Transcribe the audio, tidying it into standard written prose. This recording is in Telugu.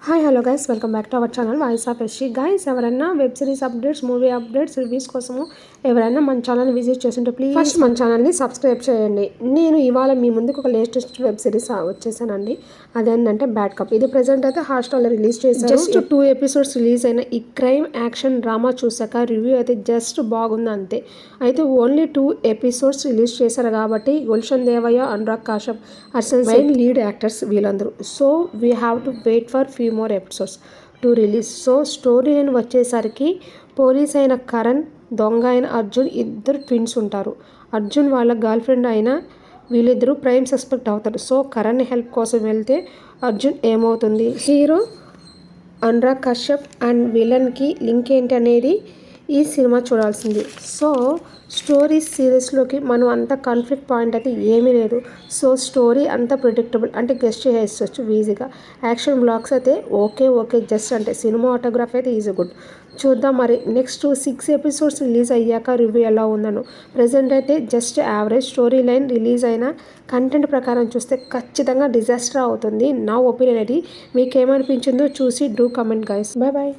Hi hello guys, welcome back to our channel voice of S T. Guys, ఎవరైనా web series updates, movie updates, reviews కోసము ఎవరైనా మన ఛానల్ని విజిట్ చేస్తుంటే ప్లీజ్ ఫస్ట్ మన ఛానల్ని సబ్స్క్రైబ్ చేయండి. నేను ఇవాళ మీ ముందుకు ఒక లేటెస్ట్ వెబ్ సిరీస్ వచ్చేసానండి. అదేంటంటే బ్యాడ్ కప్. ఇది ప్రెజెంట్ అయితే హాట్‌స్టార్లో రిలీజ్ చేశారు. జస్ట్ 2 ఎపిసోడ్స్ రిలీజ్ అయిన ఈ క్రైమ్ యాక్షన్ డ్రామా చూసాక రివ్యూ అయితే జస్ట్ బాగుంది అంతే. అయితే ఓన్లీ 2 ఎపిసోడ్స్ రిలీజ్ చేశారు కాబట్టి గుల్షన్ దేవయ్య, అనురాగ్ కాశ్యప్, అర్సన్ మెయిన్ లీడ్ యాక్టర్స్ వీళ్ళందరూ. So we have to wait for few more episodes to release. So story line వచ్చేసరికి పోలీస్ అయిన కరణ్, దొంగ అయిన అర్జున్ ఇద్దరు ట్విన్స్ ఉంటారు. అర్జున్ వాళ్ళ గర్ల్ ఫ్రెండ్ అయిన వీళ్ళిద్దరూ ప్రైమ్ సస్పెక్ట్ అవుతారు. సో కరణ్ హెల్ప్ కోసం వెళ్తే అర్జున్ ఏమవుతుంది, హీరో అనురాగ్ కశ్యప్ అండ్ విలన్కి లింక్ ఏంటి అనేది ఈ సినిమా చూడాల్సింది. సో స్టోరీ సీరియస్లోకి మనం అంత కాన్ఫ్లిక్ట్ పాయింట్ అయితే ఏమీ లేదు. సో స్టోరీ అంత ప్రిడిక్టబుల్ అంటే గెస్ట్ చేసేయచ్చు ఈజీగా. యాక్షన్ బ్లాక్స్ అయితే ఓకే జస్ట్ అంటే సినిమాటోగ్రఫీ అయితే ఈజీ గుడ్. చూద్దాం మరి నెక్స్ట్ 6 ఎపిసోడ్స్ రిలీజ్ అయ్యాక రివ్యూ ఎలా ఉందను. ప్రజెంట్ అయితే just average. Story line release అయిన కంటెంట్ ప్రకారం చూస్తే ఖచ్చితంగా డిజాస్టర్ అవుతుంది. నా ఒపీనియన్ అది. మీకేమనిపించిందో చూసి డూ కమెంట్ గైస్. బాయ్.